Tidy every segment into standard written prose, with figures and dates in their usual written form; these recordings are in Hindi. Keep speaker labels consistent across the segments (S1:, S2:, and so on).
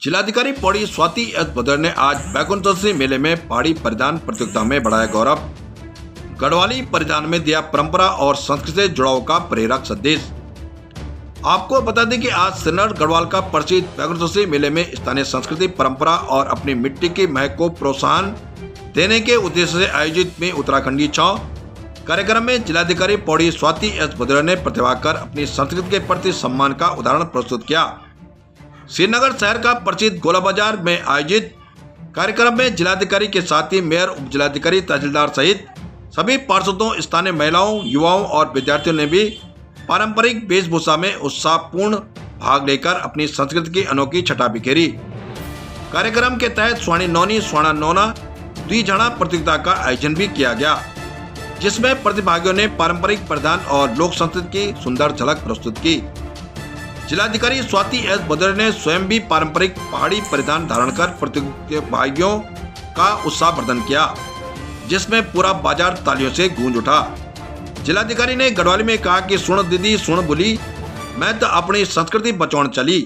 S1: जिलाधिकारी पौड़ी स्वाति एस भदौरिया ने आज बैकुंठ मेले में पहाड़ी परिधान प्रतियोगिता में बढ़ाया गौरव। गढ़वाली परिधान में दिया परंपरा और संस्कृति से जुड़ाव का प्रेरक संदेश। आपको बता दें कि आज श्रीनगर गढ़वाल का प्रसिद्ध बैकुंठ मेले में स्थानीय संस्कृति परंपरा और अपनी मिट्टी की महक को प्रोत्साहन देने के उद्देश्य से आयोजित में उत्तराखंडी छाव कार्यक्रम में जिलाधिकारी पौड़ी स्वाति एस भदौरिया ने प्रतिभाग कर अपनी संस्कृति के प्रति सम्मान का उदाहरण प्रस्तुत किया। श्रीनगर शहर का प्रसिद्ध गोला बाजार में आयोजित कार्यक्रम में जिलाधिकारी के साथ ही मेयर, उप जिलाधिकारी, तहसीलदार सहित सभी पार्षदों, स्थानीय महिलाओं, युवाओं और विद्यार्थियों ने भी पारंपरिक वेशभूषा में उत्साहपूर्ण भाग लेकर अपनी संस्कृति की अनोखी छटा बिखेरी। कार्यक्रम के तहत स्वाणी नौनी स्वाणा नौना द्विजाना प्रतियोगिता का आयोजन भी किया गया, जिसमें प्रतिभागियों ने पारंपरिक परिधान और लोक संस्कृति की सुंदर झलक प्रस्तुत की। जिलाधिकारी स्वाति एस भदौरिया ने स्वयं भी पारंपरिक पहाड़ी परिधान धारण कर प्रतिभागियों का उत्साहवर्धन किया, जिसमें पूरा बाजार तालियों से गूंज उठा। जिलाधिकारी ने गढ़वाली में कहा कि सुन दीदी सुन बोली, मैं तो अपनी संस्कृति बचाने चली।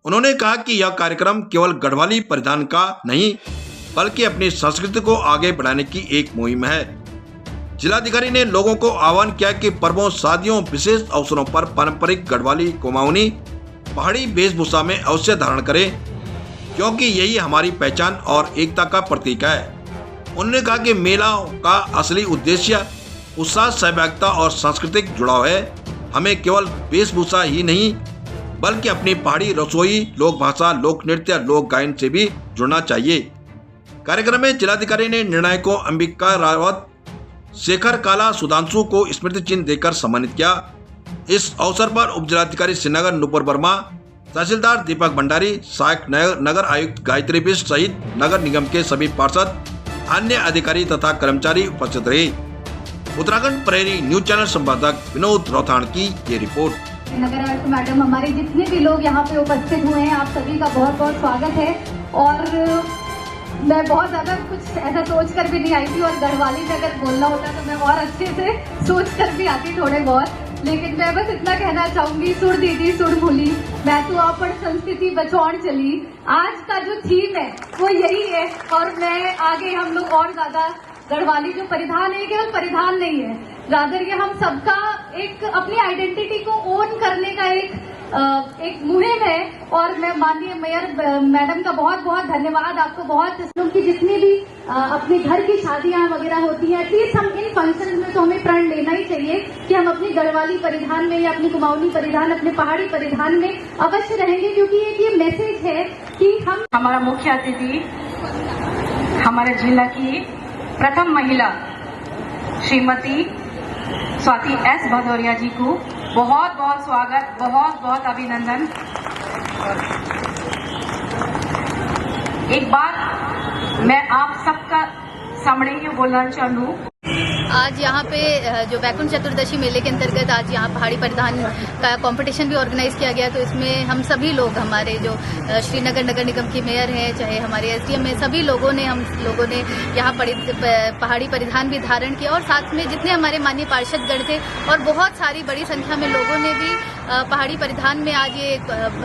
S1: उन्होंने कहा कि यह कार्यक्रम केवल गढ़वाली परिधान का नहीं बल्कि अपनी संस्कृति को आगे बढ़ाने की एक मुहिम है। जिलाधिकारी ने लोगों को आह्वान किया कि पर्वों, शादियों, विशेष अवसरों पर पारंपरिक गढ़वाली कुमाऊनी पहाड़ी वेशभूषा में अवश्य धारण करें, क्योंकि यही हमारी पहचान और एकता का प्रतीक है। उन्होंने कहा कि मेला का असली उद्देश्य उत्साह, सहभागिता और सांस्कृतिक जुड़ाव है। हमें केवल वेशभूषा ही नहीं बल्कि अपनी पहाड़ी रसोई, लोक भाषा, लोक नृत्य, लोक गायन से भी जुड़ना चाहिए। कार्यक्रम में जिलाधिकारी ने निर्णायकों अंबिका रावत, शेखर काला, सुधांशु को स्मृति चिन्ह देकर सम्मानित किया। इस अवसर पर उप जिलाधिकारी श्रीनगर नुपुर वर्मा, तहसीलदार दीपक भंडारी, सहायक नगर आयुक्त गायत्री बिष्ट सहित नगर निगम के सभी पार्षद, अन्य अधिकारी तथा कर्मचारी उपस्थित रहे। उत्तराखंड प्रहरी न्यूज चैनल संपादक विनोद रौथान की ये रिपोर्ट।
S2: नगर आयुक्त मैडम, हमारे जितने भी लोग यहाँ पे उपस्थित हुए हैं, आप सभी का बहुत बहुत स्वागत है। और मैं बहुत ज़्यादा कुछ ऐसा सोच कर भी नहीं आई थी, और गढ़वाली में अगर बोलना होता तो मैं और अच्छे से सोच कर भी आती थोड़े बहुत। लेकिन मैं बस इतना कहना चाहूंगी, सुर दीदी सुर भूली, मैं तो अपन संस्कृति बचाने चली। आज का जो थीम है वो यही है, और मैं आगे हम लोग और ज्यादा गढ़वाली जो परिधान है, केवल परिधान नहीं है, रादर ये हम सबका एक अपनी आइडेंटिटी को ओन करने का एक मुहिम है। और मैं माननीय मेयर मैडम का बहुत बहुत धन्यवाद आपको। बहुत की जितनी भी अपने घर की शादियां वगैरह होती हैं, एटलीस्ट हम इन फंक्शन में तो हमें प्रण लेना ही चाहिए कि हम अपनी गढ़वाली परिधान में या अपनी कुमाऊनी परिधान, अपने पहाड़ी परिधान में अवश्य रहेंगे, क्योंकि एक ये मैसेज है कि हम।
S3: हमारा मुख्य अतिथि हमारे जिला की प्रथम महिला श्रीमती स्वाति एस भदौरिया जी को बहुत बहुत स्वागत, बहुत बहुत अभिनंदन। एक बार मैं आप सबका सामने ये बोलना चाहूँ,
S4: आज यहाँ पे जो बैकुंठ चतुर्दशी मेले के अंतर्गत आज यहाँ पहाड़ी परिधान का कंपटीशन भी ऑर्गेनाइज किया गया। तो इसमें हम सभी लोग, हमारे जो श्रीनगर नगर निगम की मेयर हैं, चाहे हमारे एसडीएम में, सभी लोगों ने, हम लोगों ने यहाँ पहाड़ी परिधान भी धारण किया। और साथ में जितने हमारे माननीय पार्षदगण थे और बहुत सारी बड़ी संख्या में लोगों ने भी पहाड़ी परिधान में आज ये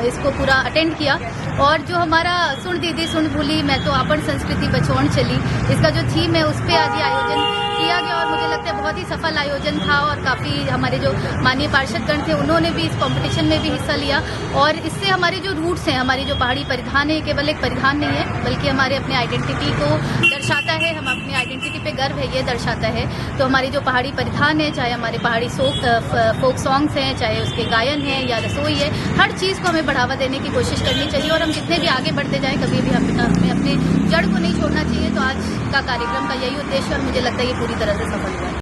S4: इसको पूरा अटेंड किया। और जो हमारा सुन दीदी सुन भूली, मैं तो अपन संस्कृति बचाने चली, इसका जो थीम है उस पर आज ये आयोजन किया गया। और मुझे लगता है बहुत ही सफल आयोजन था, और काफी हमारे जो माननीय पार्षदगण थे उन्होंने भी इस कंपटीशन में भी हिस्सा लिया। और इससे हमारे जो रूट्स हैं, हमारी जो पहाड़ी परिधान है, केवल एक परिधान नहीं है बल्कि हमारे अपने आइडेंटिटी को दर्शाता है। हम अपनी आइडेंटिटी पे गर्व है ये दर्शाता है। तो हमारी जो पहाड़ी परिधान है, चाहे हमारे पहाड़ी फोक सॉन्ग्स हैं, चाहे उसके गायन है या रसोई है, हर चीज को हमें बढ़ावा देने की कोशिश करनी चाहिए। और हम जितने भी आगे बढ़ते जाएं, कभी भी हमें अपने जड़ को नहीं छोड़ना चाहिए। तो आज का कार्यक्रम का यही उद्देश्य, और मुझे लगता है ये पूरी तरह से सफल हुआ है।